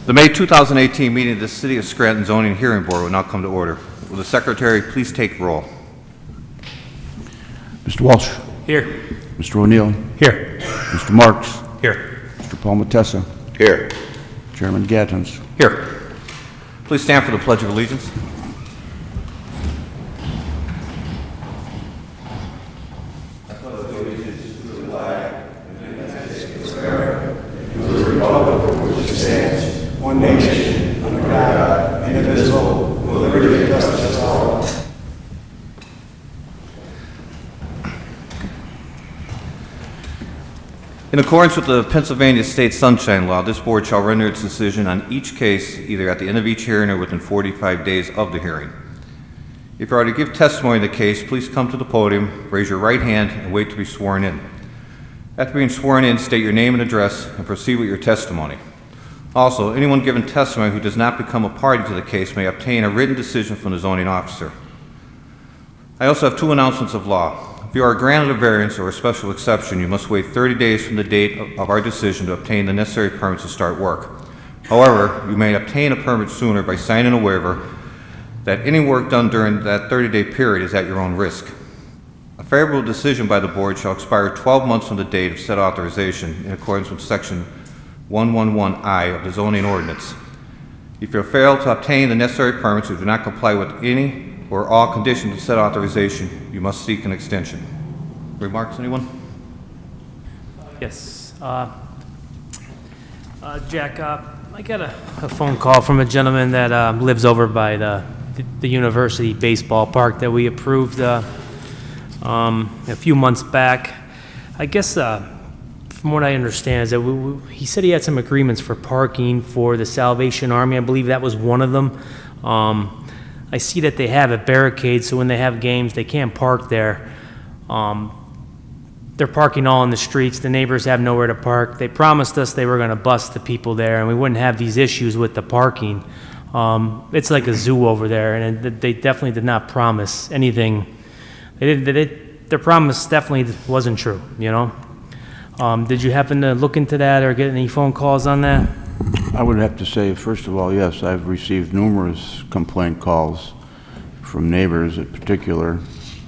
The May 2018 meeting of the City of Scranton Zoning Hearing Board will now come to order. Will the Secretary please take roll? Mr. Walsh. Here. Mr. O'Neill. Here. Mr. Marks. Here. Mr. Palmatessa. Here. Chairman Gattens. Here. Please stand for the Pledge of Allegiance. One nation, under God, indivisible, with liberty and justice for all. In accordance with the Pennsylvania State Sunshine Law, this board shall render its decision on each case either at the end of each hearing or within 45 days of the hearing. If you are to give testimony in the case, please come to the podium, raise your right hand, and wait to be sworn in. After being sworn in, state your name and address and proceed with your testimony. Also, anyone giving testimony who does not become a party to the case may obtain a written decision from the zoning officer. I also have two announcements of law. If you are granted a variance or a special exception, you must wait 30 days from the date of our decision to obtain the necessary permits to start work. However, you may obtain a permit sooner by signing a waiver that any work done during that 30-day period is at your own risk. A favorable decision by the board shall expire 12 months from the date of said authorization in accordance with Section 111I of the zoning ordinance. If you fail to obtain the necessary permits or do not comply with any or all conditions of said authorization, you must seek an extension. Remarks, anyone? Yes. Jack, I got a phone call from a gentleman that lives over by the university baseball park that we approved a few months back. I guess from what I understand is that he said he had some agreements for parking for the Salvation Army. I believe that was one of them. I see that they have a barricade, so when they have games, they can't park there. They're parking all in the streets. The neighbors have nowhere to park. They promised us they were going to bus the people there, and we wouldn't have these issues with the parking. It's like a zoo over there, and they definitely did not promise anything. Their promise definitely wasn't true, you know? Did you happen to look into that or get any phone calls on that? I would have to say, first of all, yes, I've received numerous complaint calls from neighbors in particular.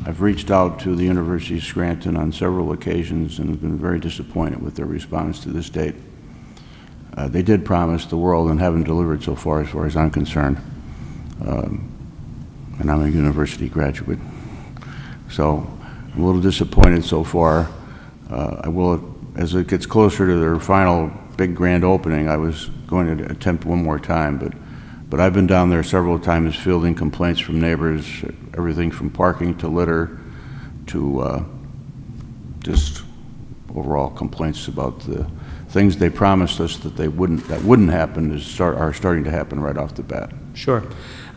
I've reached out to the University of Scranton on several occasions and have been very disappointed with their response to this date. They did promise the world and haven't delivered so far as I'm concerned. And I'm a university graduate. So I'm a little disappointed so far. I will, as it gets closer to their final big grand opening, I was going to attempt one more time, but I've been down there several times fielding complaints from neighbors, everything from parking to litter to just overall complaints about the things they promised us that wouldn't happen are starting to happen right off the bat. Sure.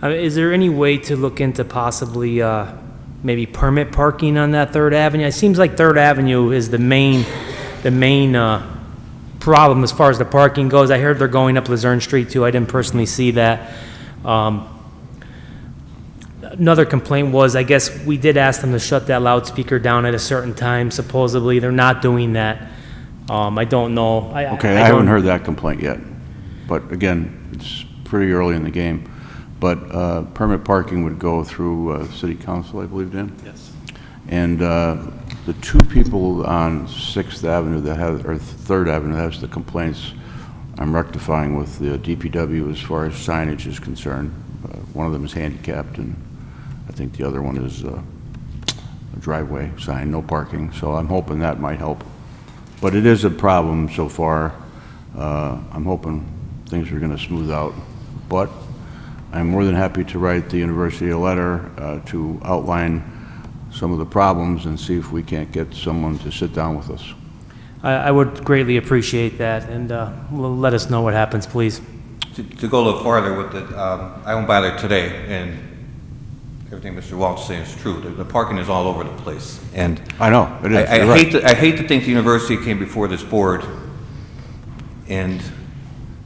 Is there any way to look into possibly maybe permit parking on that 3rd Avenue? It seems like 3rd Avenue is the main problem as far as the parking goes. I heard they're going up Luzerne Street too. I didn't personally see that. Another complaint was, I guess we did ask them to shut that loudspeaker down at a certain time. Supposedly they're not doing that. I don't know. I haven't heard that complaint yet. But again, it's pretty early in the game. But permit parking would go through City Council, I believe, Dan? Yes. And the two people on 6th Avenue or 3rd Avenue that has the complaints, I'm rectifying with the DPW as far as signage is concerned. One of them is handicapped, and I think the other one is a driveway sign, no parking. So I'm hoping that might help. But it is a problem so far. I'm hoping things are going to smooth out. But I'm more than happy to write the university a letter to outline some of the problems and see if we can't get someone to sit down with us. I would greatly appreciate that, and let us know what happens, please. To go a little farther with it, I went by there today, and everything Mr. Walsh is saying is true. The parking is all over the place, and I know it is. I hate to think the university came before this board and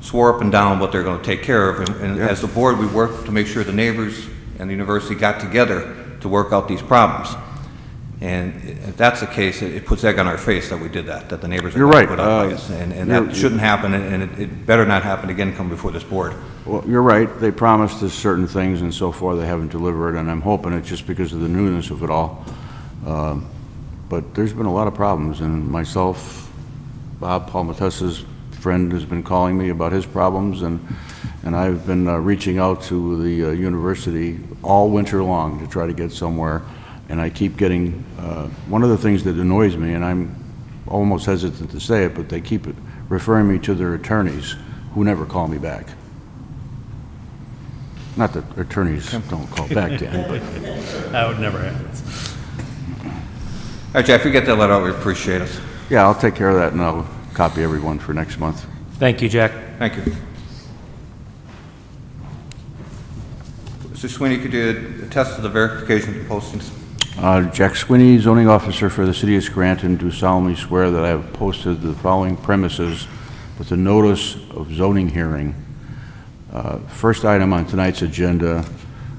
swore up and down what they're going to take care of. And as the board, we worked to make sure the neighbors and the university got together to work out these problems. And if that's the case, it puts egg on our face that we did that, that the neighbors are You're going to right. put up by us. And You're- that shouldn't happen, and it better not happen again come before this board. Well, you're right, they promised us certain things, and so far they haven't delivered, and I'm hoping it's just because of the newness of it all. But there's been a lot of problems, and myself, Bob Palmetessa's friend has been calling me about his problems, and I've been reaching out to the university all winter long to try to get somewhere, and I keep getting, one of the things that annoys me, and I'm almost hesitant to say it, but they keep referring me to their attorneys, who never call me back. Not that attorneys don't call back, Dan, but That would never happen. All right, Jeff, if you get that letter out, we appreciate it. yeah, I'll take care of that, and I'll copy everyone for next month. Thank you, Jack. Thank you. Mr. Sweeney, could you attest to the verification of the postings? Jack Swinney, zoning officer for the city of Scranton, do solemnly swear that I have posted the following premises with a notice of zoning hearing. First item on tonight's agenda,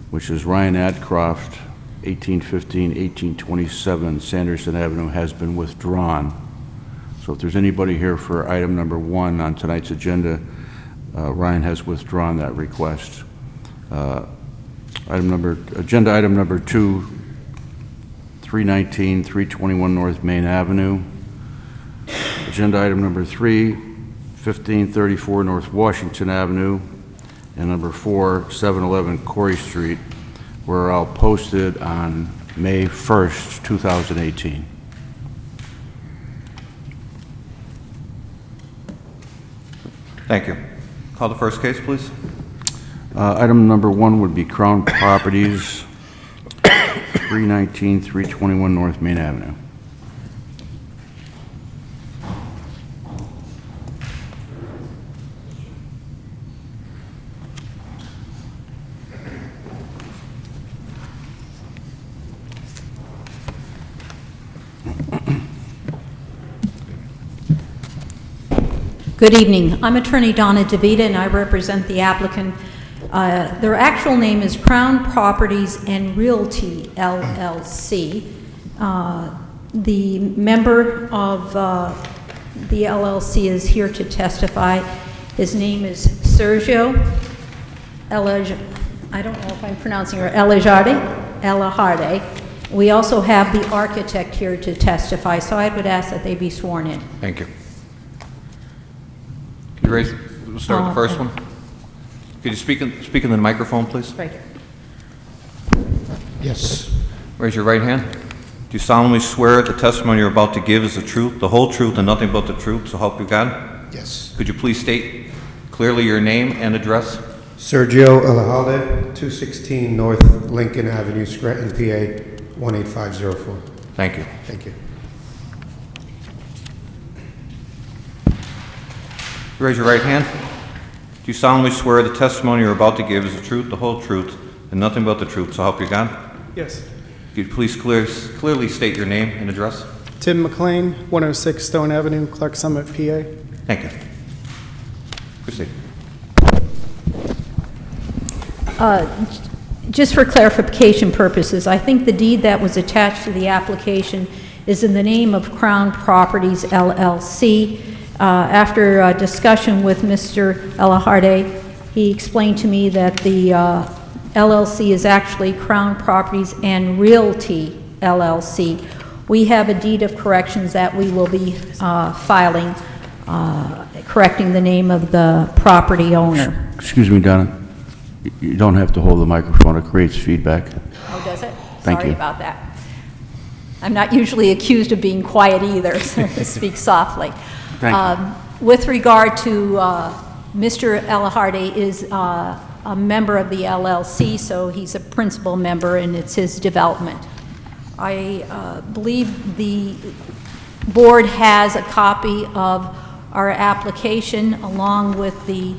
which is Ryan Adcroft, 1815-1827 Sanderson Avenue, has been withdrawn. So if there's anybody here for item number 1 on tonight's agenda, Ryan has withdrawn that request. Agenda item number 2, 319, 321 North Main Avenue. Agenda item number 3, 1534 North Washington Avenue. And number 4, 711 Corey Street, were all posted on May 1st, 2018. Thank you. Call the first case, please. Item number 1 would be Crown Properties, 319, 321 North Main Avenue. Good evening. I'm Attorney Donna DeVita, and I represent the applicant. Their actual name is Crown Properties and Realty, LLC. The member of the LLC is here to testify. His name is Sergio I don't know if I'm pronouncing it, Elajarde. We also have the architect here to testify, so I would ask that they be sworn in. Thank you. Could you raise, we'll start with the first one. Could you speak in the microphone, please? Right here. Yes. Raise your right hand. Do you solemnly swear the testimony you're about to give is the truth, the whole truth, and nothing but the truth, so help you God? Yes. Could you please state clearly your name and address? Sergio Elajalde, 216 North Lincoln Avenue, Scranton, PA, 18504. Thank you. Thank you. Raise your right hand. Do you solemnly swear the testimony you're about to give is the truth, the whole truth, and nothing but the truth, so help you God? Yes. Could you please clearly state your name and address? Tim McLean, 106 Stone Avenue, Clark Summit, PA. Thank you. Proceed. Just for clarification purposes, I think the deed that was attached to the application is in the name of Crown Properties LLC. After a discussion with Mr. Elajarde, he explained to me that the LLC is actually Crown Properties and Realty LLC. We have a deed of corrections that we will be filing, correcting the name of the property owner. Excuse me, Donna. You don't have to hold the microphone. It creates feedback. Oh, does it? Thank Sorry you. about that. I'm not usually accused of being quiet either, so I speak softly. Thank you. With regard to Mr. Elajarde is a member of the LLC, so he's a principal member and it's his development. I believe the board has a copy of our application along with the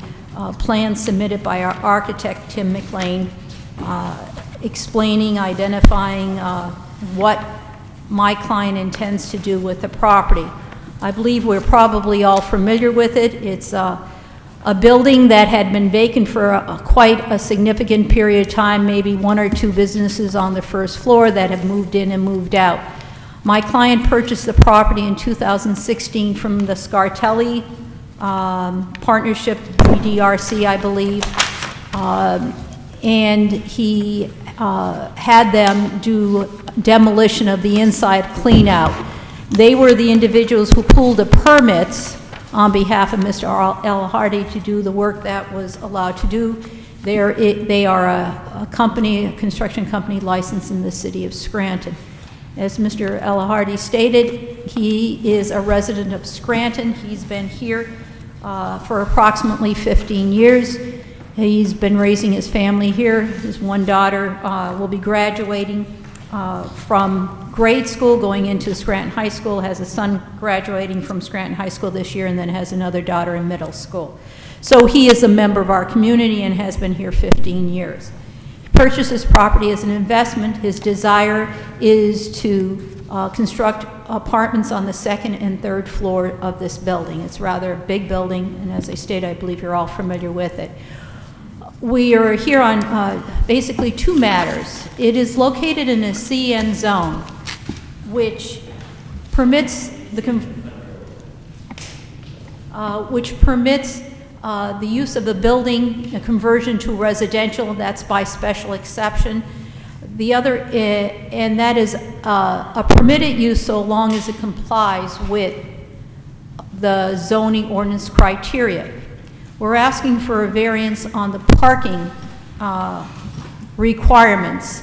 plan submitted by our architect, Tim McLean, explaining, identifying what my client intends to do with the property. I believe we're probably all familiar with it. It's a building that had been vacant for quite a significant period of time, maybe 1 or 2 businesses on the first floor that have moved in and moved out. My client purchased the property in 2016 from the Scartelli Partnership, DRC, I believe, and he had them do demolition of the inside clean out. They were the individuals who pulled the permits on behalf of Mr. L. Hardy to do the work that was allowed to do. They are a company, a construction company licensed in the city of Scranton. As Mr. L. Hardy stated, he is a resident of Scranton. He's been here for approximately 15 years. He's been raising his family here. His one daughter will be graduating from grade school, going into Scranton High School, has a son graduating from Scranton High School this year, and then has another daughter in middle school. So he is a member of our community and has been here 15 years. He purchased this property as an investment. His desire is to construct apartments on the second and third floor of this building. It's rather a big building, and as I stated, I believe you're all familiar with it. We are here on basically two matters. It is located in a CN zone, which permits the use of the building, a conversion to residential. That's by special exception. The other, and that is a permitted use so long as it complies with the zoning ordinance criteria. We're asking for a variance on the parking requirements.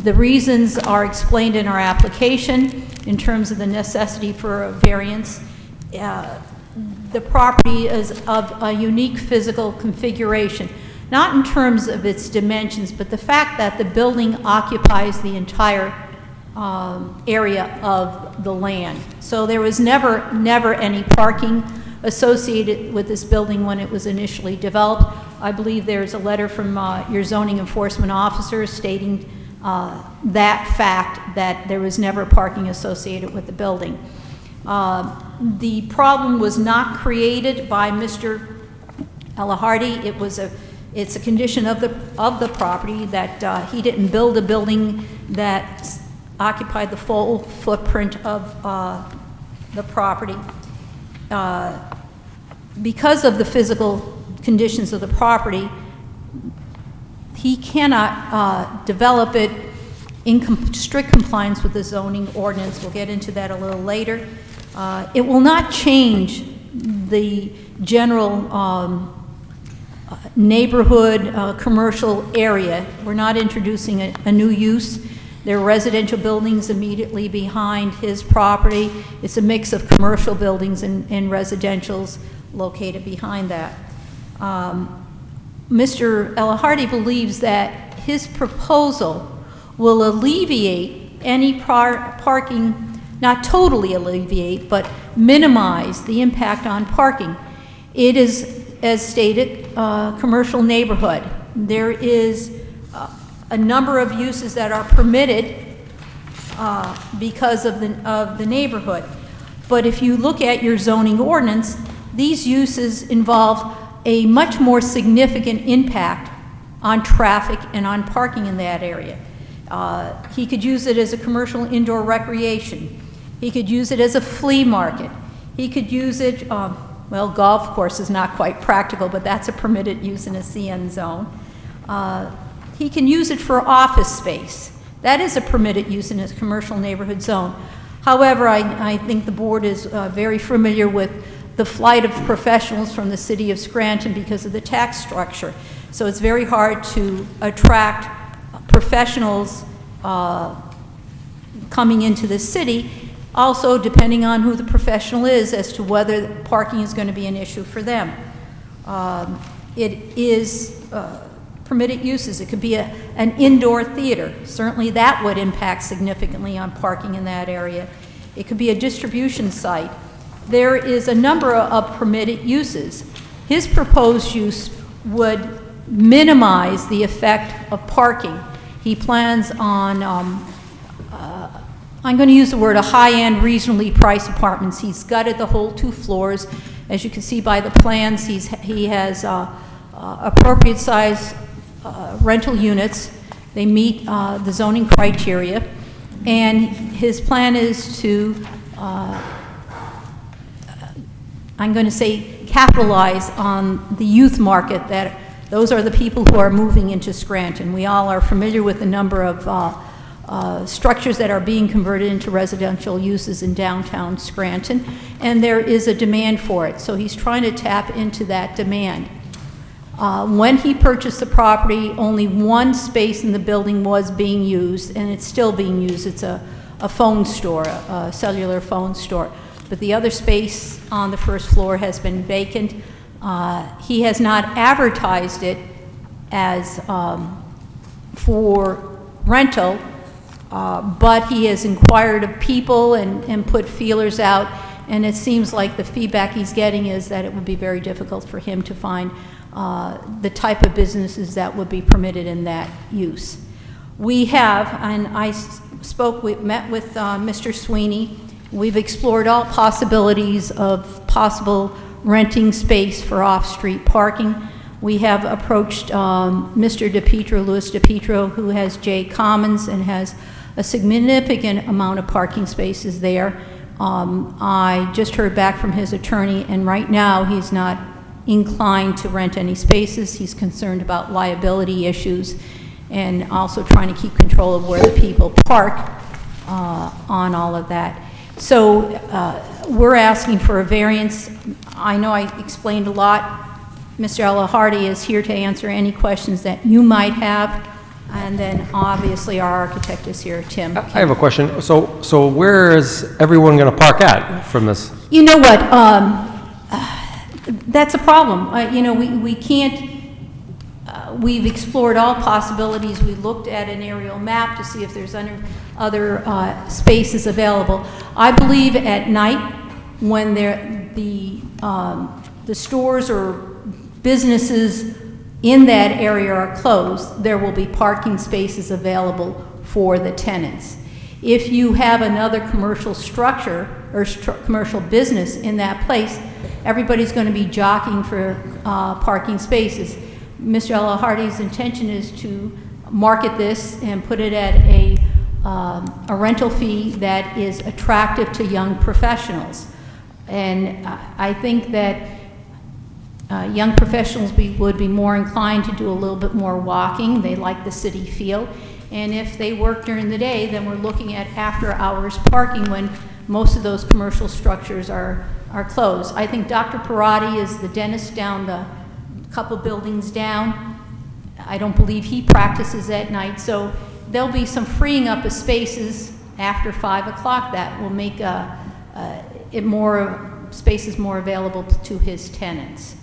The reasons are explained in our application in terms of the necessity for a variance. The property is of a unique physical configuration, not in terms of its dimensions, but the fact that the building occupies the entire area of the land. So there was never any parking associated with this building when it was initially developed. I believe there's a letter from your zoning enforcement officer stating that fact, that there was never parking associated with the building. The problem was not created by Mr. Elahardi. It's a condition of the property that he didn't build a building that occupied the full footprint of the property. Because of the physical conditions of the property, he cannot develop it in strict compliance with the zoning ordinance. We'll get into that a little later. It will not change the general neighborhood commercial area. We're not introducing a new use. There are residential buildings immediately behind his property. It's a mix of commercial buildings and residentials located behind that. Mr. Elahardi believes that his proposal will alleviate any parking, not totally alleviate, but minimize the impact on parking. It is, as stated, a commercial neighborhood. There is a number of uses that are permitted because of the neighborhood. But if you look at your zoning ordinance, these uses involve a much more significant impact on traffic and on parking in that area. He could use it as a commercial indoor recreation. He could use it as a flea market. He could use it, well, golf course is not quite practical, but that's a permitted use in a CN zone. He can use it for office space. That is a permitted use in a commercial neighborhood zone. However, I think the board is very familiar with the flight of professionals from the city of Scranton because of the tax structure. So it's very hard to attract professionals coming into the city. Also, depending on who the professional is as to whether parking is going to be an issue for them. It is permitted uses. It could be an indoor theater. Certainly that would impact significantly on parking in that area. It could be a distribution site. There is a number of permitted uses. His proposed use would minimize the effect of parking. He plans on, I'm going to use the word, a high-end, reasonably priced apartments. He's gutted the whole 2 floors. As you can see by the plans, he has appropriate size rental units. They meet the zoning criteria. And his plan is to, I'm going to say, capitalize on the youth market, that those are the people who are moving into Scranton. We all are familiar with the number of structures that are being converted into residential uses in downtown Scranton, and there is a demand for it. So he's trying to tap into that demand. When he purchased the property, only one space in the building was being used, and it's still being used. It's a phone store, a cellular phone store. But the other space on the first floor has been vacant. He has not advertised it as for rental, but he has inquired of people and put feelers out, and it seems like the feedback he's getting is that it would be very difficult for him to find the type of businesses that would be permitted in that use. We have, and I met with Mr. Sweeney. We've explored all possibilities of possible renting space for off-street parking. We have approached Mr. DePietro, Louis DePietro, who has J Commons and has a significant amount of parking spaces there. I just heard back from his attorney, and right now he's not inclined to rent any spaces. He's concerned about liability issues and also trying to keep control of where the people park on all of that. So we're asking for a variance. I know I explained a lot. Mr. Ella Hardy is here to answer any questions that you might have. And then obviously our architect is here, Tim. I have a question. So where is everyone going to park at from this? You know what? That's a problem. You know, we can't, we've explored all possibilities. We looked at an aerial map to see if there's other spaces available. I believe at night, when the stores or businesses in that area are closed, there will be parking spaces available for the tenants. If you have another commercial structure or commercial business in that place, everybody's going to be jockeying for parking spaces. Mr. Ella Hardy's intention is to market this and put it at a rental fee that is attractive to young professionals. And I think that young professionals would be more inclined to do a little bit more walking. They like the city feel. And if they work during the day, then we're looking at after-hours parking when most of those commercial structures are closed. I think Dr. Parati is the dentist down the couple buildings down. I don't believe he practices at night, so there'll be some freeing up of spaces after 5 o'clock that will make spaces more available to his tenants.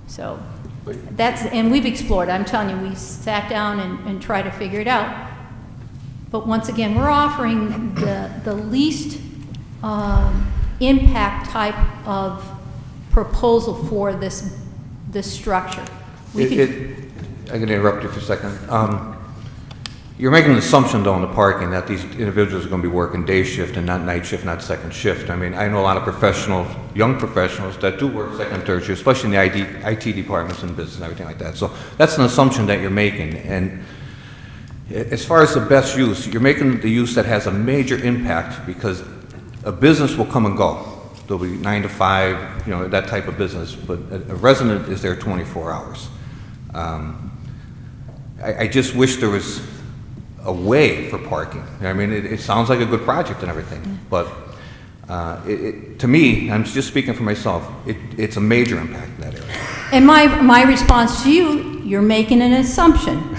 So and we've explored. I'm telling you, we sat down and tried to figure it out. But once again, we're offering the least impact type of proposal for this structure. I'm going to interrupt you for a second. You're making an assumption, though, in the parking that these individuals are going to be working day shift and not night shift, not second shift. I mean, I know a lot of professionals, young professionals, that do work second and third shift, especially in the IT departments and business and everything like that. So that's an assumption that you're making. And as far as the best use, you're making the use that has a major impact, because a business will come and go. There'll be 9 to 5, you know, that type of business, but a resident is there 24 hours. I just wish there was a way for parking. I mean, it sounds like a good project and everything, but to me, I'm just speaking for myself, it's a major impact in that area. And my response to you, you're making an assumption.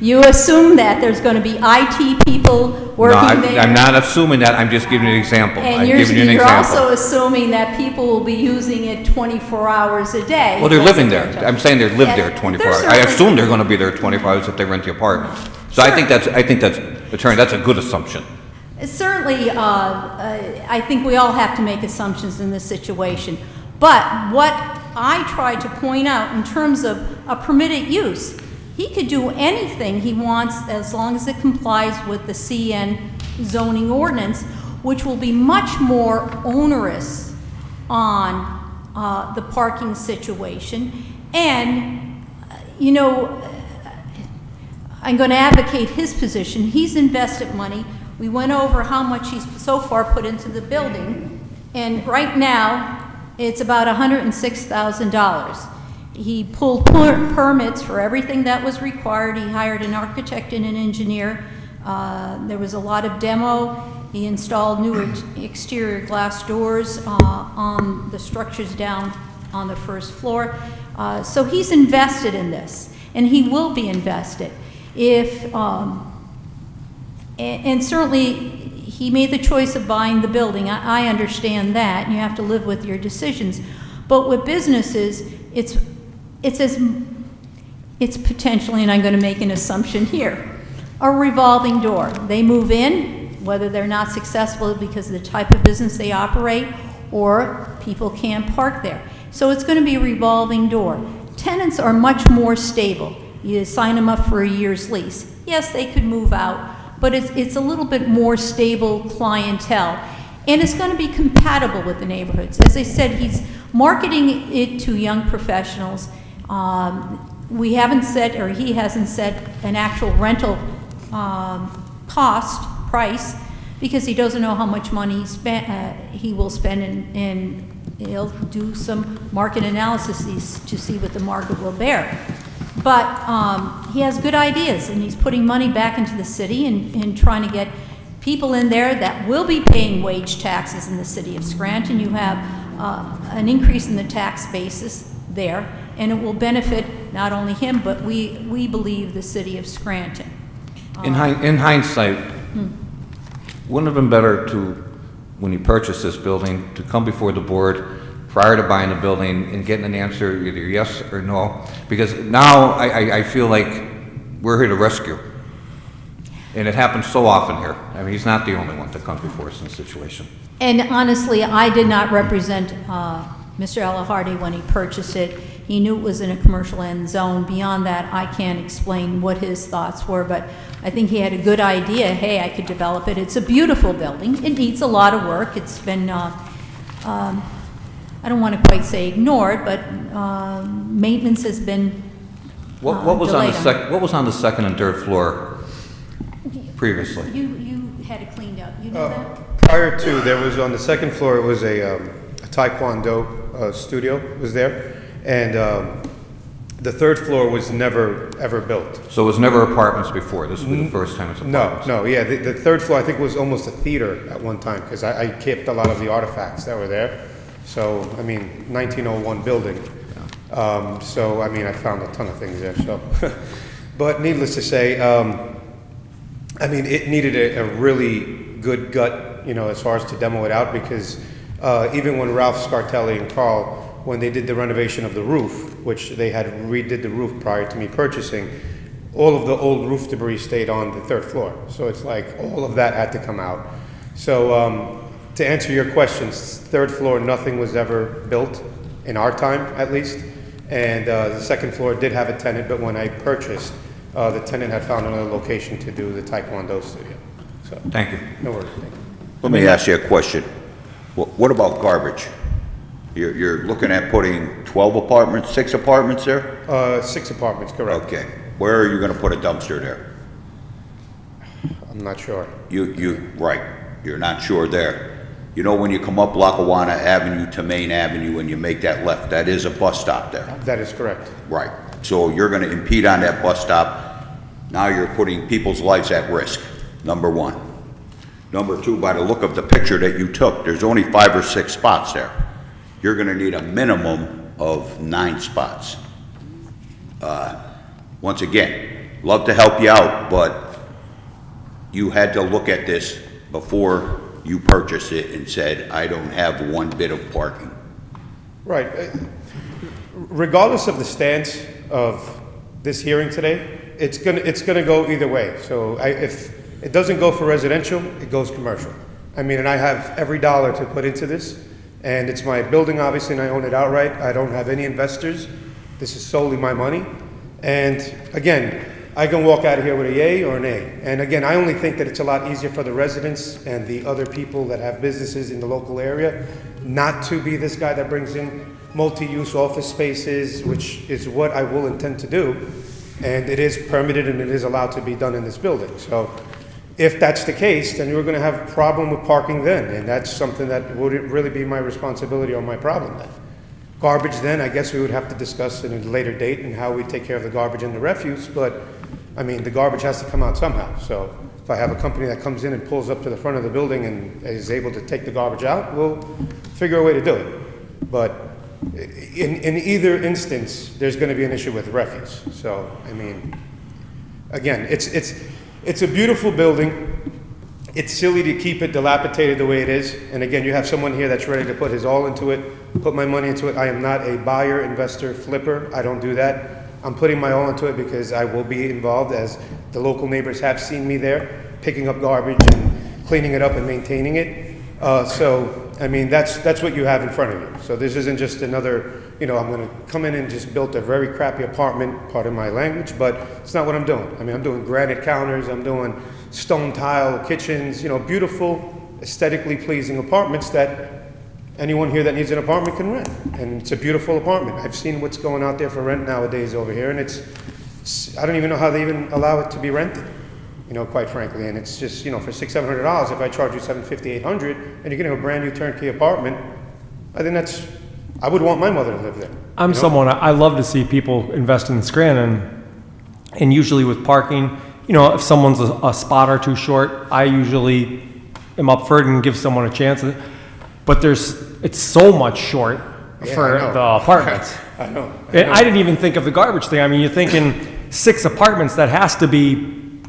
You assume that there's going to be IT people working there. I'm not assuming that, I'm just giving you an example. And you're also assuming that people will be using it 24 hours a day. Well, they're living there. I'm saying they live there 24 hours. I assume they're going to be there 24 hours if they rent the apartment. So sure. I think that's, Attorney, that's a good assumption. Certainly, I think we all have to make assumptions in this situation. But what I tried to point out in terms of a permitted use, he could do anything he wants as long as it complies with the CN zoning ordinance, which will be much more onerous on the parking situation. And, you know, I'm going to advocate his position. He's invested money. We went over how much he's so far put into the building, and right now, it's about $106,000. He pulled permits for everything that was required. He hired an architect and an engineer. There was a lot of demo. He installed new exterior glass doors on the structures down on the first floor. So he's invested in this, and he will be invested. And certainly, he made the choice of buying the building. I understand that, and you have to live with your decisions. But with businesses, it's potentially, and I'm going to make an assumption here, a revolving door. They move in, whether they're not successful because of the type of business they operate, or people can't park there. So it's going to be a revolving door. Tenants are much more stable. You sign them up for a year's lease. Yes, they could move out, but it's a little bit more stable clientele. And it's going to be compatible with the neighborhoods. As I said, he's marketing it to young professionals. We haven't set, or he hasn't set, an actual rental price, because he doesn't know how much money he will spend, and he'll do some market analysis to see what the market will bear. But he has good ideas, and he's putting money back into the city and trying to get people in there that will be paying wage taxes in the city of Scranton. You have an increase in the tax basis there, and it will benefit not only him, but we believe the city of Scranton. In hindsight, wouldn't it have been better to, when you purchased this building, to come before the board prior to buying the building and getting an answer, either yes or no? Because now I feel like we're here to rescue. And it happens so often here. I mean, he's not the only one that comes before us in this situation. And honestly, I did not represent Mr. Elahardy when he purchased it. He knew it was in a commercial end zone. Beyond that, I can't explain what his thoughts were, but I think he had a good idea. Hey, I could develop it. It's a beautiful building. It needs a lot of work. It's been, I don't want to quite say ignored, but maintenance has been What was on delayed the what was on the second and third floor previously? You had it cleaned up. You know that? Prior to, there was on the second floor, it was a Taekwondo studio was there. And the third floor was never, ever built. So it was never apartments before? This would be the first time it's apartments? No, yeah, the third floor, I think, was almost a theater at one time, because I kept a lot of the artifacts that were there. So, I mean, 1901 building. So, I mean, I found a ton of things there, so. But needless to say, I mean, it needed a really good gut, you know, as far as to demo it out, because even when Ralph Scartelli and Carl, when they did the renovation of the roof, which they had redid the roof prior to me purchasing, all of the old roof debris stayed on the third floor. So it's like all of that had to come out. So to answer your questions, third floor, nothing was ever built in our time, at least. And the second floor did have a tenant, but when I purchased, the tenant had found another location to do the Taekwondo studio. So, Thank you. no worries. Thank you. Let me ask you a question. What about garbage? You're looking at putting 12 apartments, 6 apartments there? 6 apartments, correct. Okay. Where are you gonna put a dumpster there? I'm not sure. Right, you're not sure there. You know, when you come up Lackawanna Avenue to Main Avenue and you make that left, that is a bus stop there. That is correct. Right. So you're gonna impede on that bus stop. Now you're putting people's lives at risk, number one. Number two, by the look of the picture that you took, there's only 5 or 6 spots there. You're gonna need a minimum of 9 spots. Once again, love to help you out, but you had to look at this before you purchased it and said, I don't have one bit of parking. Right. Regardless of the stance of this hearing today, it's gonna go either way. So if it doesn't go for residential, it goes commercial. I mean, and I have every dollar to put into this, and it's my building, obviously, and I own it outright. I don't have any investors. This is solely my money. And again, I can walk out of here with a yay or an A. And again, I only think that it's a lot easier for the residents and the other people that have businesses in the local area not to be this guy that brings in multi-use office spaces, which is what I will intend to do. And it is permitted and it is allowed to be done in this building. So if that's the case, then we're gonna have a problem with parking then, and that's something that wouldn't really be my responsibility or my problem then. Garbage then, I guess we would have to discuss in a later date and how we take care of the garbage and the refuse, but, I mean, the garbage has to come out somehow, so if I have a company that comes in and pulls up to the front of the building and is able to take the garbage out, we'll figure a way to do it. But in either instance, there's gonna be an issue with refuse, so, I mean, again, it's a beautiful building. It's silly to keep it dilapidated the way it is. And again, you have someone here that's ready to put his all into it, put my money into it. I am not a buyer, investor, flipper. I don't do that. I'm putting my all into it because I will be involved, as the local neighbors have seen me there, picking up garbage and cleaning it up and maintaining it. So, I mean, that's what you have in front of you. So this isn't just another, I'm gonna come in and just build a very crappy apartment, pardon my language, but it's not what I'm doing. I mean, I'm doing granite counters, I'm doing stone tile kitchens, beautiful, aesthetically pleasing apartments that anyone here that needs an apartment can rent. And it's a beautiful apartment. I've seen what's going out there for rent nowadays over here, and I don't even know how they even allow it to be rented, quite frankly. And it's just, for $600-700, if I charge you $750, $800, and you're getting a brand new turnkey apartment, I think I would want my mother to live there. I'm someone, I love to see people invest in Scranton, and usually with parking, if someone's a spot or two short, I usually am up for it and give someone a chance. But it's so much short for I know. the apartments. I know. And I didn't even think of the garbage thing. I mean, you're thinking 6 apartments, that has to be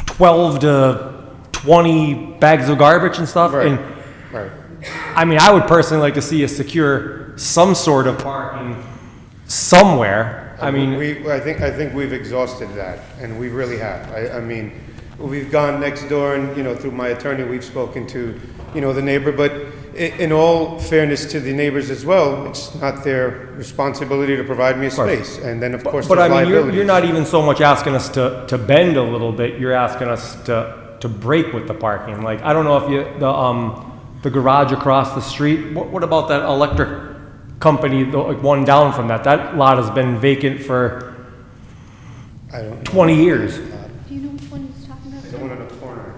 12 to 20 bags of garbage and stuff. Right. And Right. I mean, I would personally like to see us secure some sort of parking somewhere. I mean, I think we've exhausted that, and we really have. I mean, we've gone next door, and through my attorney, we've spoken to the neighbor. But in all fairness to the neighbors as well, it's not their responsibility to provide me a space. And then of course, but there's I mean, liabilities. you're not even so much asking us to bend a little bit. You're asking us to break with the parking. Like, I don't know if the garage across the street. What about that electric company, one down from that? That lot has been vacant for I don't 20 years. Do you know which one he's talking about? The one in the corner.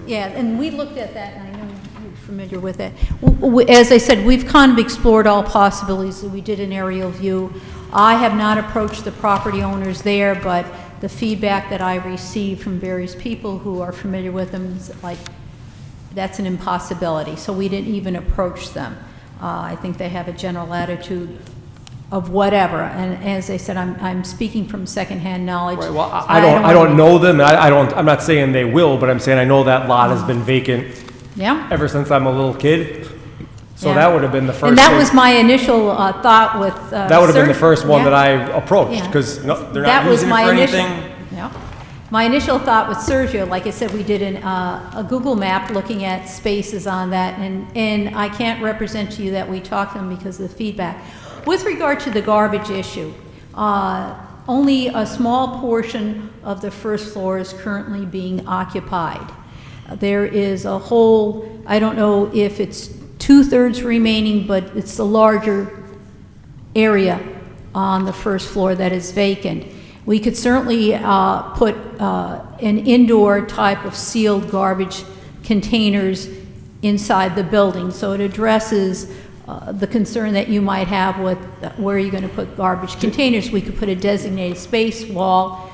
Yeah, and we looked at that, and I know you're familiar with it. As I said, we've kind of explored all possibilities. We did an aerial view. I have not approached the property owners there, but the feedback that I received from various people who are familiar with them is like, that's an impossibility. So we didn't even approach them. I think they have a general attitude of whatever. And as I said, I'm speaking from secondhand knowledge. Right, well, I don't know them. I'm not saying they will, but I'm saying I know that lot has been vacant Yeah. ever since I'm a little kid. So Yeah. that would have been the first. And that thing- was my initial thought with. That would have been the first one Yeah. that I approached, Yeah. because they're That not was using it my for initial- anything. Yeah. My initial thought with Sergio, like I said, we did a Google map looking at spaces on that, and I can't represent to you that we talked to them because of the feedback. With regard to the garbage issue, only a small portion of the first floor is currently being occupied. There is a whole, I don't know if it's 2/3 remaining, but it's the larger area on the first floor that is vacant. We could certainly put an indoor type of sealed garbage containers inside the building, so it addresses the concern that you might have with where you're going to put garbage containers. We could put a designated space wall.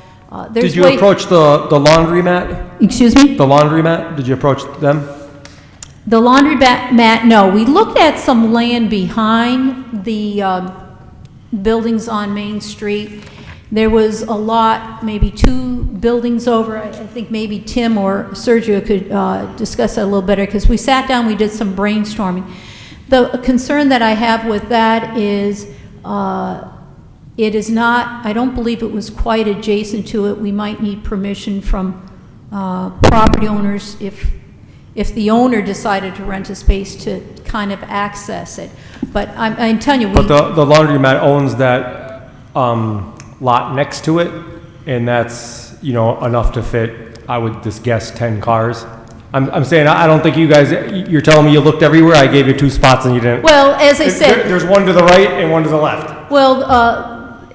Did you approach the laundromat? Excuse me? The laundromat, did you approach them? The laundromat, no. We looked at some land behind the buildings on Main Street. There was a lot, maybe 2 buildings over. I think maybe Tim or Sergio could discuss that a little better, because we sat down, we did some brainstorming. The concern that I have with that is it is not, I don't believe it was quite adjacent to it. We might need permission from property owners if the owner decided to rent a space to kind of access it. But I'm telling you, But the laundromat owns that lot next to it, and that's, enough to fit, I would just guess, 10 cars. I'm saying, I don't think you guys, you're telling me you looked everywhere, I gave you 2 spots and you didn't. well, as I said, There's one to the right and one to the left. well,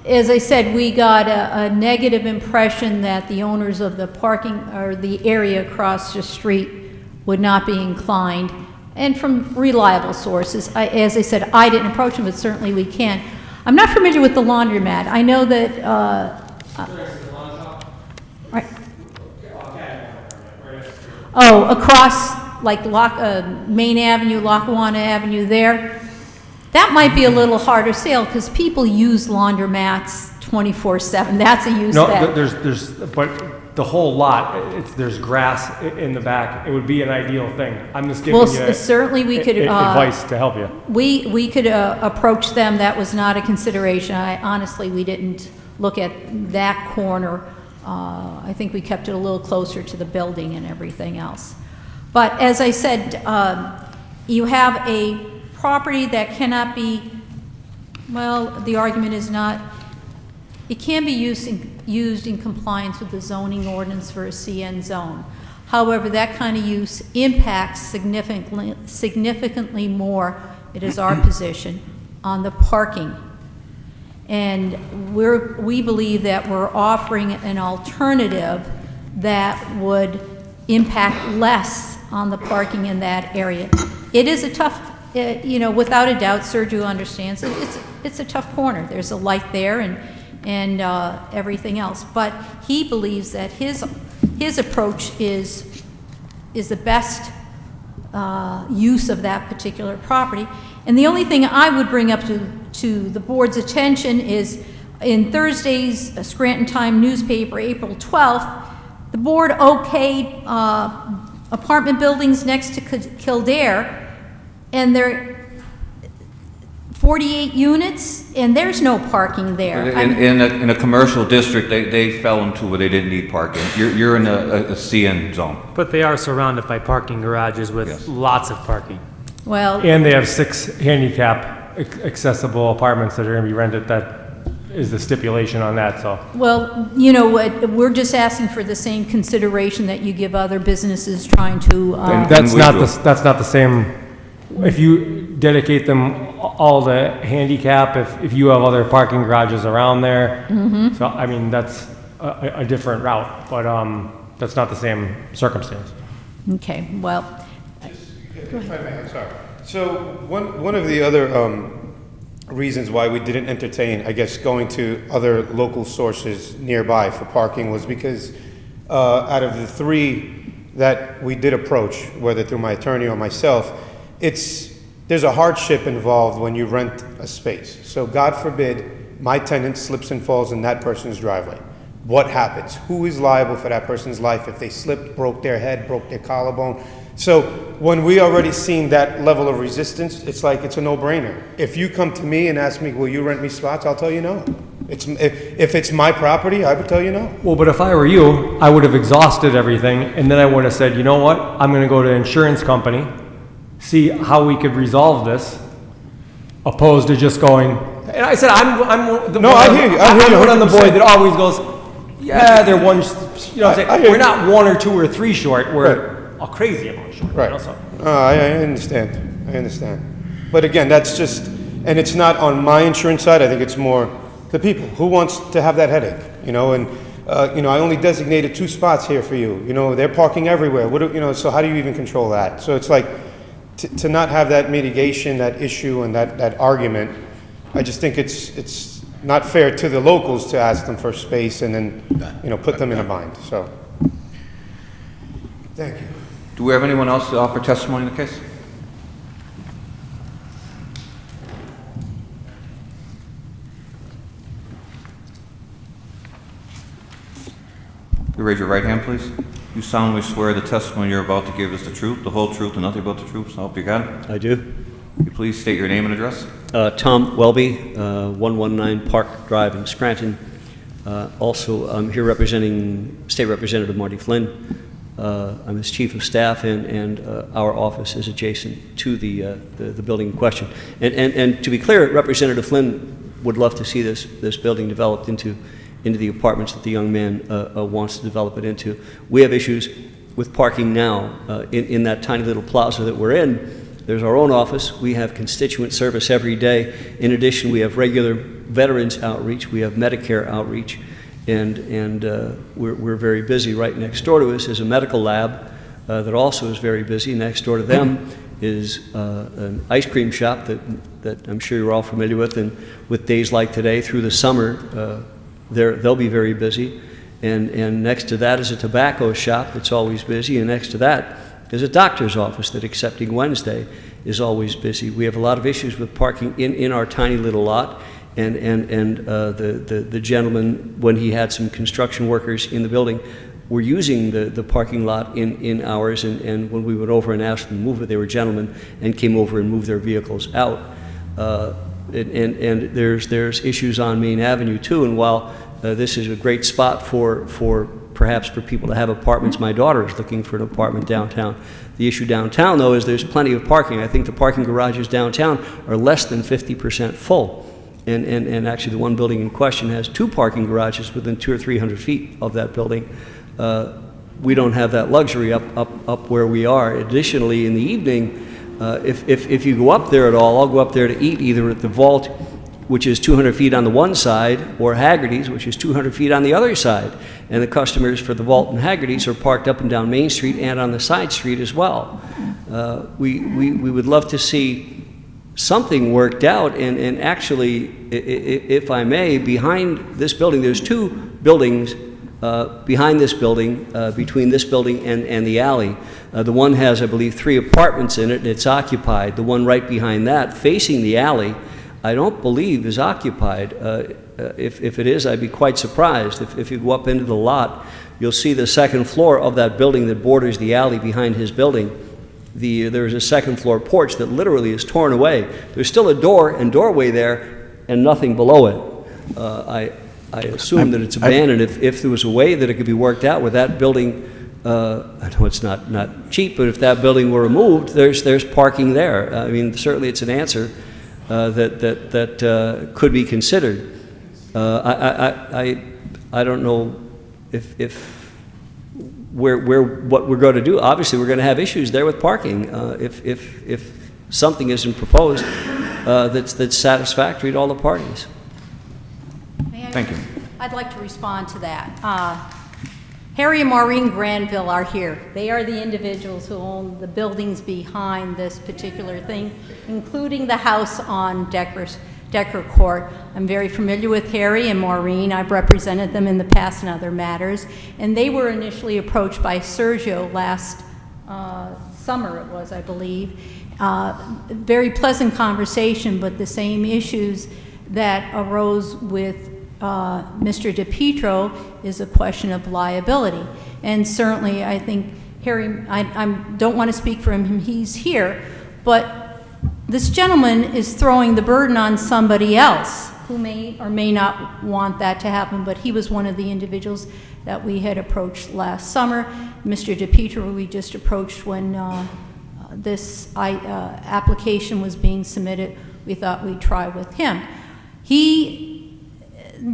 as I said, we got a negative impression that the owners of the parking, or the area across the street would not be inclined, and from reliable sources. As I said, I didn't approach them, but certainly we can. I'm not familiar with the laundromat. I know that, right. Oh, across, like, Main Avenue, Lackawanna Avenue there. That might be a little harder sale, because people use laundromats 24/7. That's a use No, that. but the whole lot, there's grass in the back. It would be an ideal thing. I'm just giving Well, you certainly we could, advice to help you. we could approach them. That was not a consideration. Honestly, we didn't look at that corner. I think we kept it a little closer to the building and everything else. But as I said, you have a property that cannot be, well, the argument is not, it can be used in compliance with the zoning ordinance for a CN zone. However, that kind of use impacts significantly more, it is our position, on the parking. And we believe that we're offering an alternative that would impact less on the parking in that area. It is a tough, without a doubt, Sergio understands, it's a tough corner. There's a light there and everything else. But he believes that his approach is the best use of that particular property. And the only thing I would bring up to the board's attention is in Thursday's Scranton Time newspaper, April 12th, the board okayed apartment buildings next to Kildare, and they're 48 units, and there's no parking there. In a commercial district, they fell into where they didn't need parking. You're in a CN zone. But they are surrounded by parking garages with Yes. lots of parking. Well, And they have 6 handicap accessible apartments that are gonna be rented. That is the stipulation on that, so. well, you know what, we're just asking for the same consideration that you give other businesses trying to, That's we not do. that's not the same. If you dedicate them all to handicap, if you have other parking garages around there. So, I mean, that's a different route, but, that's not the same circumstance. okay, well, If I may, I'm sorry. So one of the other reasons why we didn't entertain, I guess, going to other local sources nearby for parking was because out of the 3 that we did approach, whether through my attorney or myself, there's a hardship involved when you rent a space. So God forbid my tenant slips and falls in that person's driveway. What happens? Who is liable for that person's life if they slipped, broke their head, broke their collarbone? So when we already seen that level of resistance, it's like it's a no-brainer. If you come to me and ask me, will you rent me spots? I'll tell you no. If it's my property, I would tell you no. Well, but if I were you, I would have exhausted everything, and then I would have said, you know what? I'm gonna go to an insurance company, see how we could resolve this, opposed to just going, and I said, I'm the No, one, I hear you. I hear I'm you the one on the 100%. board that always goes, yeah, they're one, you know what I'm I saying? hear We're you. not 1 or 2 or 3 short, we're Right. a crazy amount short. Right. You know, so. I understand. I understand. But again, that's just, and it's not on my insurance side. I think it's more the people. Who wants to have that headache? And I only designated 2 spots here for you. They're parking everywhere. So how do you even control that? So it's like to not have that mitigation, that issue, and that argument. I just think it's not fair to the locals to ask them for space and then put them in a bind. So thank you. Do we have anyone else to offer testimony in the case? You raise your right hand, please. You solemnly swear the testimony you're about to give is the truth, the whole truth, and nothing but the truth, so help you God? I do. Will you please state your name and address? Tom Welby, 119 Park Drive in Scranton. Also, I'm here representing State Representative Marty Flynn. I'm his chief of staff, and our office is adjacent to the building in question. And to be clear, Representative Flynn would love to see this building developed into the apartments that the young man wants to develop it into. We have issues with parking now in that tiny little plaza that we're in. There's our own office. We have constituent service every day. In addition, we have regular veterans outreach, we have Medicare outreach, and we're very busy. Right next door to us is a medical lab that also is very busy. Next door to them is an ice cream shop that I'm sure you're all familiar with, and with days like today through the summer, they'll be very busy. And next to that is a tobacco shop that's always busy, and next to that is a doctor's office that, excepting Wednesday, is always busy. We have a lot of issues with parking in our tiny little lot, and the gentleman, when he had some construction workers in the building, were using the parking lot in ours, and when we went over and asked them to move it, they were gentlemen and came over and moved their vehicles out. And there's issues on Main Avenue too, and while this is a great spot for perhaps for people to have apartments, my daughter is looking for an apartment downtown. The issue downtown, though, is there's plenty of parking. I think the parking garages downtown are less than 50% full. And actually, the one building in question has 2 parking garages within 200 or 300 feet of that building. We don't have that luxury up where we are. Additionally, in the evening, if you go up there at all, I'll go up there to eat either at the Vault, which is 200 feet on the one side, or Haggerty's, which is 200 feet on the other side. And the customers for the Vault and Haggerty's are parked up and down Main Street and on the side street as well. We would love to see something worked out, and actually, if I may, behind this building, there's 2 buildings behind this building, between this building and the alley. The one has, I believe, 3 apartments in it, and it's occupied. The one right behind that, facing the alley, I don't believe is occupied. If it is, I'd be quite surprised. If you go up into the lot, you'll see the second floor of that building that borders the alley behind his building. There's a second floor porch that literally is torn away. There's still a door and doorway there and nothing below it. I assume that it's abandoned. If there was a way that it could be worked out where that building, I know it's not cheap, but if that building were removed, there's parking there. I mean, certainly it's an answer that could be considered. I don't know what we're going to do. Obviously, we're going to have issues there with parking if something isn't proposed that's satisfactory to all the parties. Thank you. I'd like to respond to that. Harry and Maureen Granville are here. They are the individuals who own the buildings behind this particular thing, including the house on Decker Court. I'm very familiar with Harry and Maureen. I've represented them in the past in other matters. And they were initially approached by Sergio last summer, it was, I believe. Very pleasant conversation, but the same issues that arose with Mr. DePietro is a question of liability. And certainly, I think Harry, I don't want to speak for him, he's here, but this gentleman is throwing the burden on somebody else who may or may not want that to happen, but he was one of the individuals that we had approached last summer. Mr. DePietro, we just approached when this application was being submitted. We thought we'd try with him. The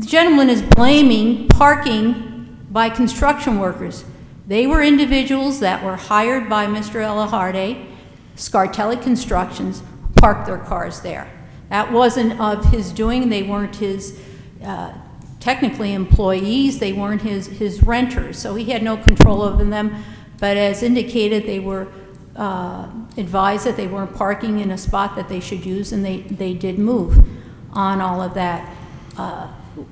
gentleman is blaming parking by construction workers. They were individuals that were hired by Mr. Elaharde, Scartelli Constructions, parked their cars there. That wasn't of his doing. They weren't his technically employees. They weren't his renters, so he had no control over them. But as indicated, they were advised that they weren't parking in a spot that they should use, and they did move on all of that.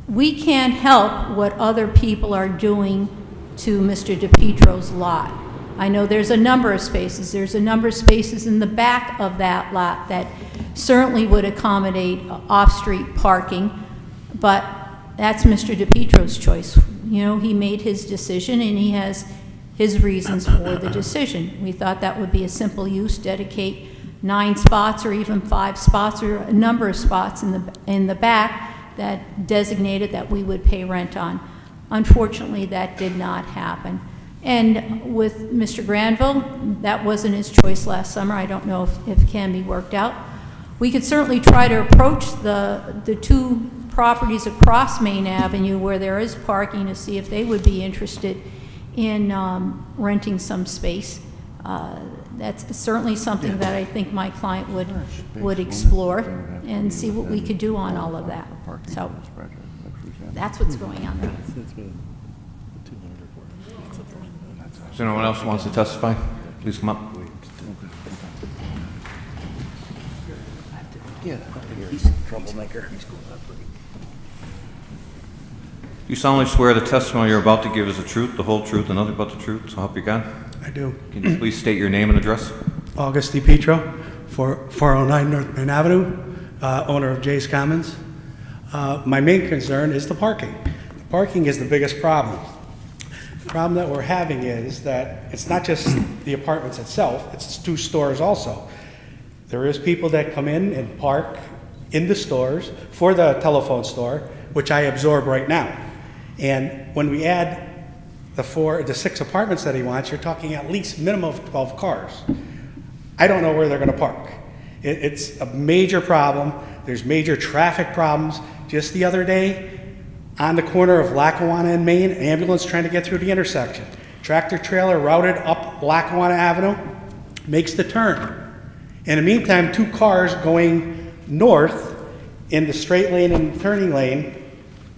We can't help what other people are doing to Mr. DePietro's lot. I know there's a number of spaces. There's a number of spaces in the back of that lot that certainly would accommodate off-street parking, but that's Mr. DePietro's choice. You know, he made his decision, and he has his reasons for the decision. We thought that would be a simple use, dedicate 9 spots or even 5 spots or a number of spots in the back that designated that we would pay rent on. Unfortunately, that did not happen. And with Mr. Granville, that wasn't his choice last summer. I don't know if it can be worked out. We could certainly try to approach the 2 properties across Main Avenue where there is parking to see if they would be interested in renting some space. That's certainly something that I think my client would explore and see what we could do on all of that. So that's what's going on there. Is there anyone else who wants to testify? Please come up. You solemnly swear the testimony you're about to give is the truth, the whole truth, and nothing but the truth, so help you God? I do. Can you please state your name and address? August DiPietro, 409 North Main Avenue, owner of Jay's Commons. My main concern is the parking. The parking is the biggest problem. The problem that we're having is that it's not just the apartments itself, it's 2 stores also. There is people that come in and park in the stores for the telephone store, which I absorb right now. And when we add the 6 apartments that he wants, you're talking at least minimum of 12 cars. I don't know where they're gonna park. It's a major problem. There's major traffic problems. Just the other day, on the corner of Lackawanna and Main, ambulance trying to get through the intersection. Tractor trailer routed up Lackawanna Avenue, makes the turn. In the meantime, 2 cars going north in the straight lane and turning lane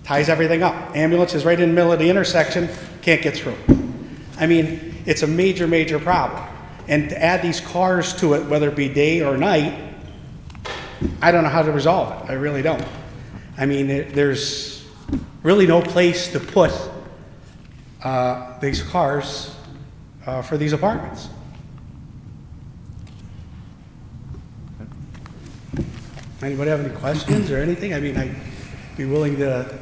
ties everything up. Ambulance is right in the middle of the intersection, can't get through. I mean, it's a major, major problem. And to add these cars to it, whether it be day or night, I don't know how to resolve it. I really don't. I mean, there's really no place to put these cars for these apartments. Anybody have any questions or anything? I mean, I'd be willing to,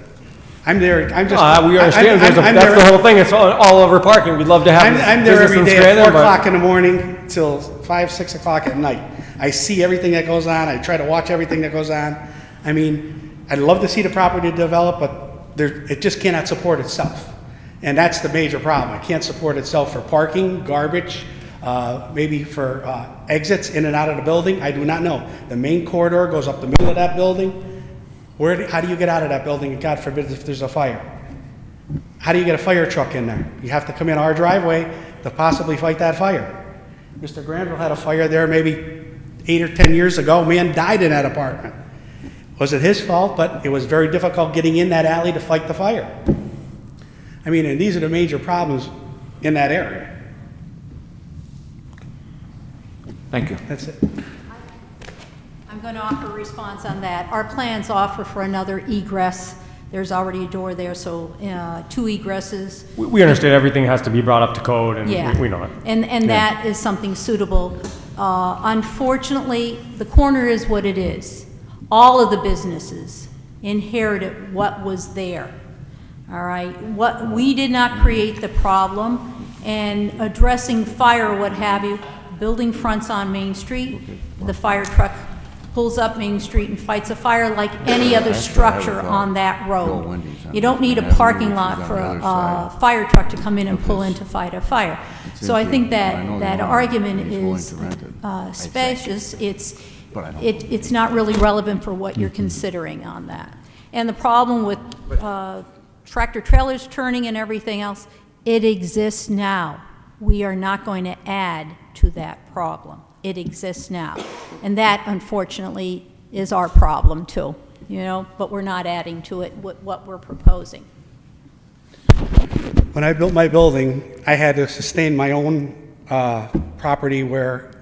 I'm there, I'm just. We understand, that's the whole thing, it's all over parking, we'd love to have I'm there business every in day at Scranton, 4 but- o'clock in the morning till 5, 6 o'clock at night. I see everything that goes on, I try to watch everything that goes on. I mean, I'd love to see the property develop, but it just cannot support itself. And that's the major problem. It can't support itself for parking, garbage, maybe for exits in and out of the building. I do not know. The main corridor goes up the middle of that building. How do you get out of that building, God forbid, if there's a fire? How do you get a fire truck in there? You have to come in our driveway to possibly fight that fire. Mr. Granville had a fire there maybe 8 or 10 years ago. Man died in that apartment. Was it his fault? But it was very difficult getting in that alley to fight the fire. I mean, and these are the major problems in that area. Thank you. That's it. I'm going to offer a response on that. Our plans offer for another egress. There's already a door there, so 2 egresses. We understand everything has to be brought up to code, and Yeah. we know it. And that is something suitable. Unfortunately, the corner is what it is. All of the businesses inherited what was there. All right? We did not create the problem, and addressing fire, what have you, building fronts on Main Street, the fire truck pulls up Main Street and fights a fire like any other structure on that road. You don't need a parking lot for a fire truck to come in and pull in to fight a fire. So I think that argument is specious. It's not really relevant for what you're considering on that. And the problem with tractor trailers turning and everything else, it exists now. We are not going to add to that problem. It exists now. And that, unfortunately, is our problem, too, but we're not adding to it what we're proposing. When I built my building, I had to sustain my own property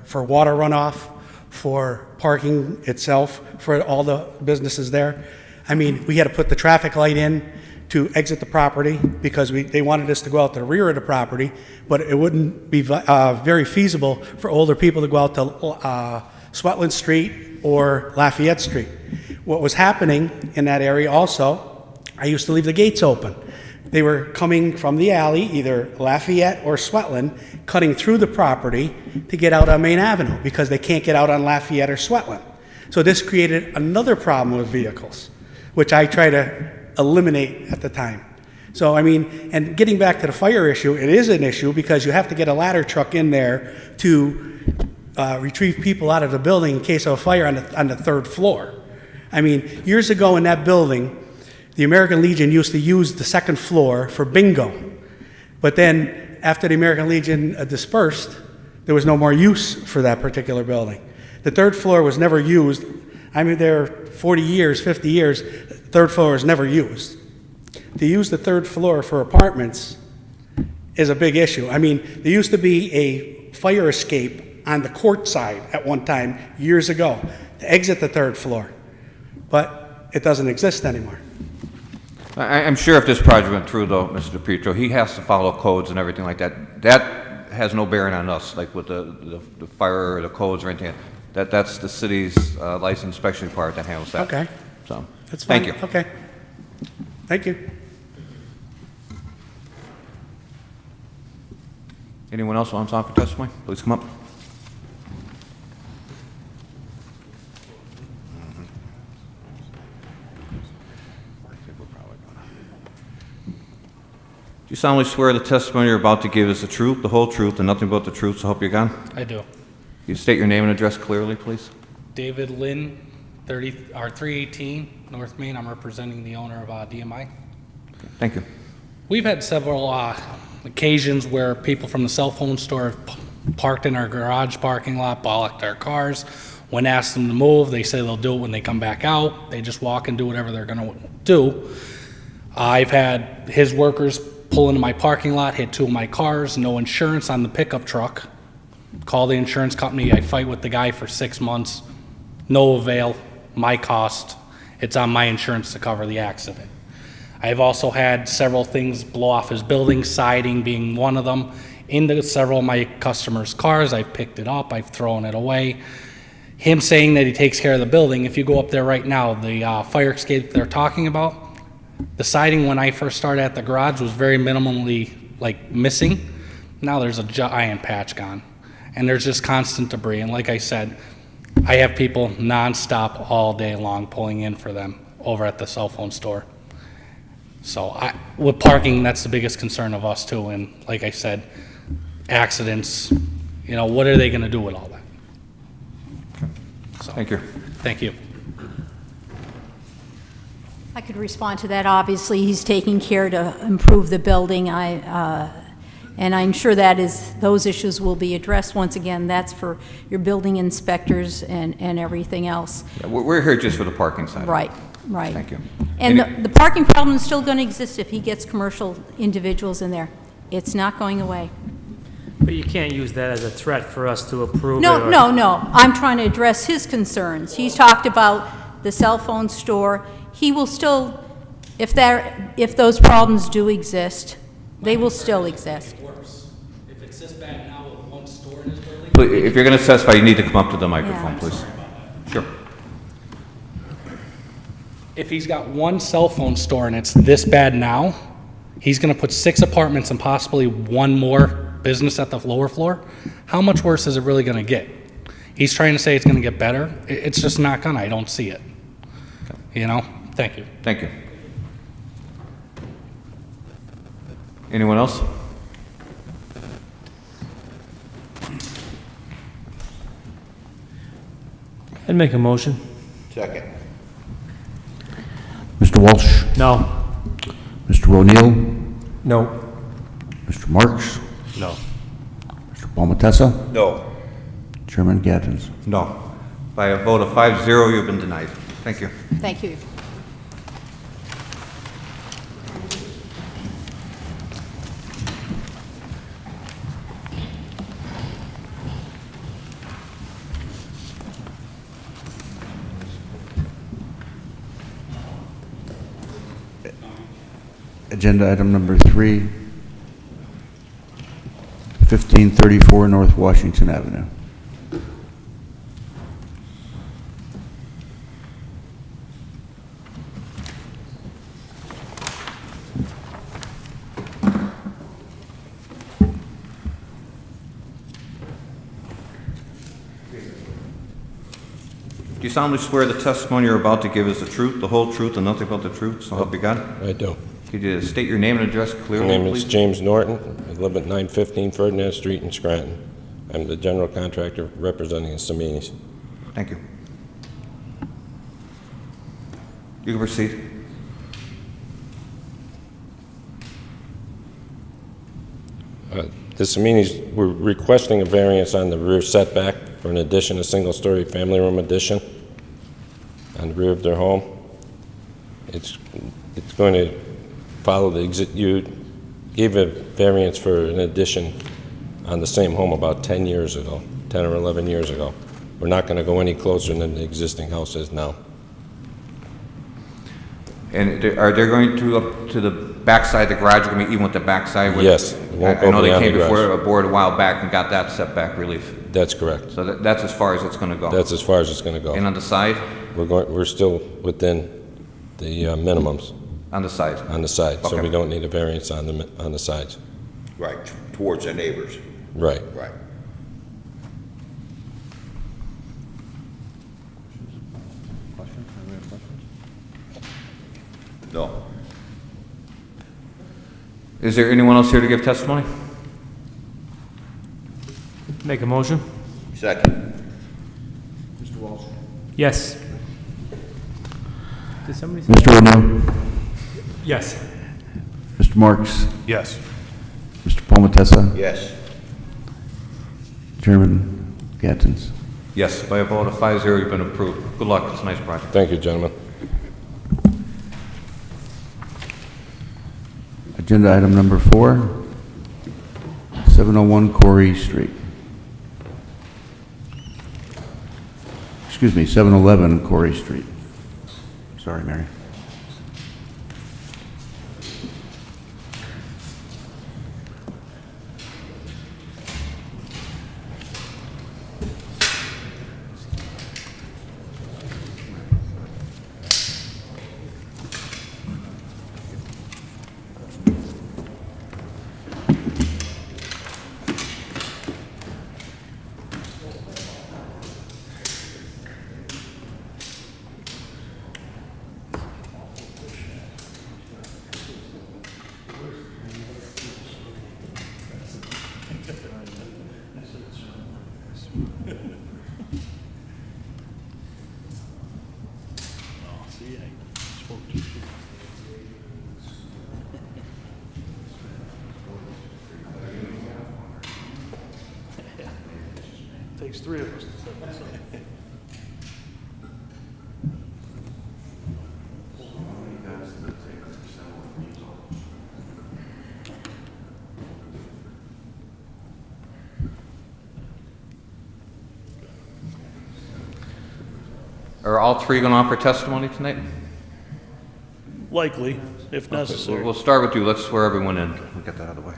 for water runoff, for parking itself, for all the businesses there. I mean, we had to put the traffic light in to exit the property because they wanted us to go out to the rear of the property, but it wouldn't be very feasible for older people to go out to Swetland Street or Lafayette Street. What was happening in that area also, I used to leave the gates open. They were coming from the alley, either Lafayette or Swetland, cutting through the property to get out on Main Avenue because they can't get out on Lafayette or Swetland. So this created another problem with vehicles, which I try to eliminate at the time. So, I mean, and getting back to the fire issue, it is an issue because you have to get a ladder truck in there to retrieve people out of the building in case of a fire on the 3rd floor. I mean, years ago in that building, the American Legion used to use the 2nd floor for bingo. But then, after the American Legion dispersed, there was no more use for that particular building. The 3rd floor was never used. I mean, there 40 years, 50 years, third floor is never used. To use the third floor for apartments is a big issue. I mean, there used to be a fire escape on the court side at one time, years ago, to exit the third floor, but it doesn't exist anymore. I'm sure if this project went through, though, Mr. DePietro, he has to follow codes and everything like that. That has no bearing on us, like with the fire or the codes or anything. That's the city's license inspection part that handles that. Okay. So, That's fine. thank you. Okay. Thank you. Anyone else wants to offer testimony? Please come up. Do you solemnly swear the testimony you're about to give is the truth, the whole truth, and nothing but the truth, so help you God? I do. You state your name and address clearly, please. David Lynn, 318 North Main. I'm representing the owner of DMI. Thank you. We've had several occasions where people from the cell phone store have parked in our garage parking lot, blocked our cars. When asked them to move, they say they'll do it when they come back out. They just walk and do whatever they're going to do. I've had his workers pull into my parking lot, hit 2 of my cars, no insurance on the pickup truck. Call the insurance company. I fight with the guy for 6 months. No avail. My cost. It's on my insurance to cover the accident. I've also had several things blow off his building, siding being one of them, into several of my customers' cars. I've picked it up. I've thrown it away. Him saying that he takes care of the building, if you go up there right now, the fire escape they're talking about, the siding when I first started at the garage was very minimally missing. Now there's a giant patch gone. And there's just constant debris. And like I said, I have people nonstop all day long pulling in for them over at the cell phone store. So with parking, that's the biggest concern of us too. And like I said, accidents, what are they going to do with all that? So, Thank you. Thank you. I could respond to that. Obviously, he's taking care to improve the building. And I'm sure those issues will be addressed. Once again, that's for your building inspectors and everything else. Yeah, we're here just for the parking side. Right, right. Thank you. And the parking problem is still going to exist if he gets commercial individuals in there. It's not going away. But you can't use that as a threat for us to approve it. No, no, no. I'm trying to address his concerns. He's talked about the cell phone store. He will still, if those problems do exist, they will still exist. If it's this bad now with one store in his building. Please, if you're going to testify, you need to come up to the microphone, Yeah. please. Sure. If he's got one cell phone store and it's this bad now, he's going to put 6 apartments and possibly one more business at the lower floor. How much worse is it really going to get? He's trying to say it's going to get better. It's just not going to. I don't see it. Thank you. Thank you. Anyone else? I'd make a motion. Second. Mr. Walsh? No. Mr. O'Neill? No. Mr. Marks? No. Mr. Palmetessa? No. Chairman Gattens? No. By a vote of 5-0, you've been denied. Thank you. Thank you. Agenda item number 3, 1534 North Washington Avenue. Do you solemnly swear the testimony you're about to give is the truth, the whole truth, and nothing but the truth, so help you God? I do. Could you state your name and address My clearly, name is please? James Norton. I live at 915 Ferdinand Street in Scranton. I'm the general contractor representing the Saminis. Thank you. You can proceed. The Saminis were requesting a variance on the rear setback for an addition, a single-story family room addition on the rear of their home. It's going to follow you gave a variance for an addition on the same home about 10 years ago, 10 or 11 years ago. We're not going to go any closer than the existing house is now. And are they going to up to the backside of the garage, going to be even with the backside? Yes, it won't I go know they beyond came the garage. before a board a while back and got that setback relief. That's correct. So that's as far as it's going to go? That's as far as it's going to go. And on the side? We're still within the minimums On the side? on the side, so Okay. we don't need a variance on the sides. Right, towards the neighbors. Right. Right. No. Is there anyone else here to give testimony? Make a motion? Second. Yes. Did somebody say? Mr. O'Neill? Yes. Mr. Marks? Yes. Mr. Palmetessa? Yes. Chairman Gattens? Yes, by a vote of 5-0, you've been approved. Good luck, it's a nice project. Thank you, gentlemen. Agenda item number 4, 701 Corey Street. Excuse me, 711 Corey Street. Sorry, Mary. Takes 3 of us to set this up. Are all three going to offer testimony tonight? Likely, if necessary. We'll start with you. Let's swear everyone in. We'll get that out of the way.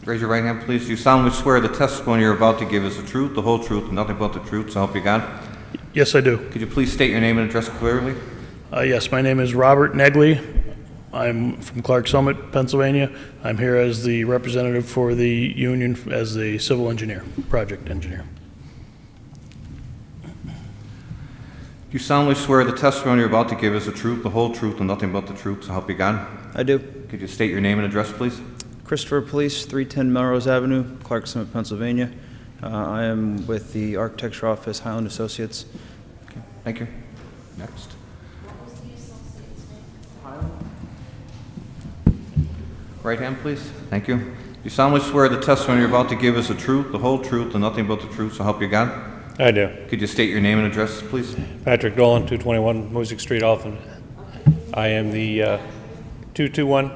Raise your right hand, please. Do you solemnly swear the testimony you're about to give is the truth, the whole truth, and nothing but the truth, so help you God? Yes, I do. Could you please state your name and address clearly? Yes, my name is Robert Negley. I'm from Clark Summit, Pennsylvania. I'm here as the representative for the union as the civil engineer, project engineer. Do you solemnly swear the testimony you're about to give is the truth, the whole truth, and nothing but the truth, so help you God? I do. Could you state your name and address, please? Christopher Police, 310 Melrose Avenue, Clark Summit, Pennsylvania. I am with the architecture office, Highland Associates. Thank you. Next. Right hand, please. Thank you. Do you solemnly swear the testimony you're about to give is the truth, the whole truth, and nothing but the truth, so help you God? I do. Could you state your name and address, please? Patrick Dolan, 221 Music Street, Alton. I am the 221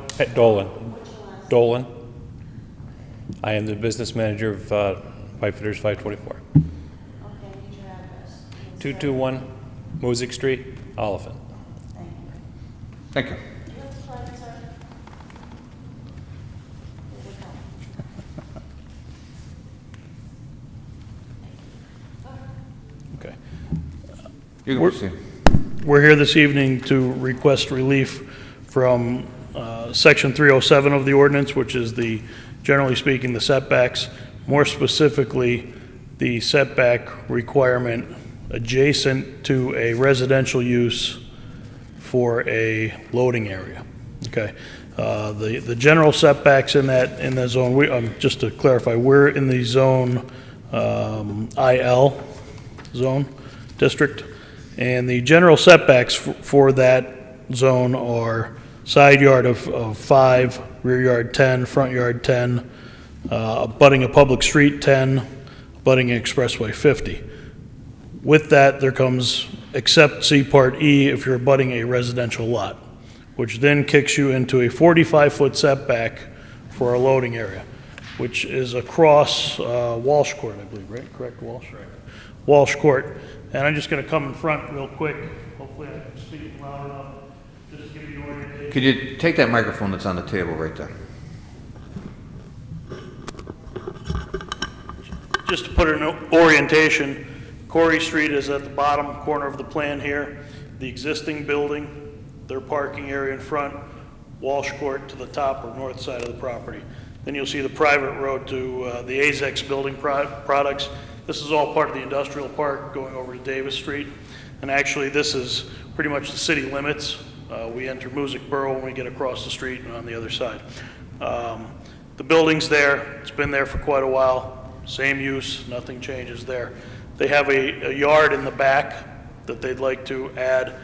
Dolan. I am the business manager of Pipefitters 524. 221 Music Street, Oliphant. Thank you. Okay. You can proceed. We're here this evening to request relief from Section 307 of the ordinance, which is the, generally speaking, the setbacks. More specifically, the setback requirement adjacent to a residential use for a loading area. Okay. The general setbacks in that zone, just to clarify, we're in the zone IL zone district, and the general setbacks for that zone are side yard of 5, rear yard 10, front yard 10, abutting a public street 10, abutting an expressway 50. With that, there comes except C Part E if you're abutting a residential lot. which then kicks you into a 45-foot setback for our loading area, which is across Walsh Court, I believe, right? Correct, Walsh? Walsh Court. And I'm just going to come in front real quick. Hopefully I'm speaking loud enough. Just to give you an orientation. Could you take that microphone that's on the table right there? Just to put it in orientation, Corey Street is at the bottom corner of the plan here. The existing building, their parking area in front, Walsh Court to the top or north side of the property. Then you'll see the private road to the AZEX Building Products. This is all part of the industrial park going over to Davis Street. And actually, this is pretty much the city limits. We enter Music Borough when we get across the street and on the other side. The building's there. It's been there for quite a while. Same use, nothing changes there. They have a yard in the back that they'd like to add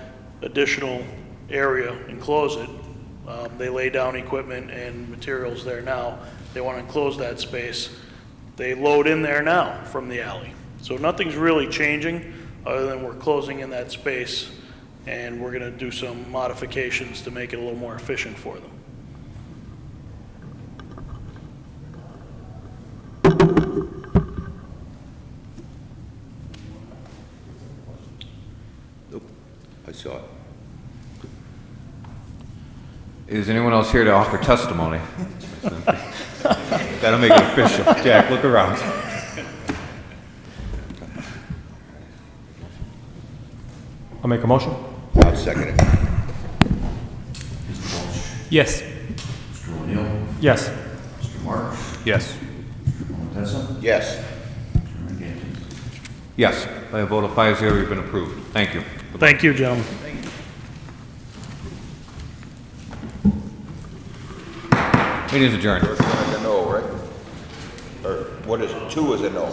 additional area, enclose it. They lay down equipment and materials there now. They want to enclose that space. They load in there now from the alley. So nothing's really changing other than we're closing in that space, and we're going to do some modifications to make it a little more efficient for them. I saw it. Is anyone else here to offer testimony? That'll make it official. Jack, look around. I'll make a motion. I'll second it. Yes. Mr. O'Neill? Yes. Mr. Marks? Yes. Mr. Montesa? Yes. Chairman Gantz? Yes, by a vote of 5-0, you've been approved. Thank you. Thank you, gentlemen. Meeting is adjourned. First one is a no, right? Or what is it? 2 is a no.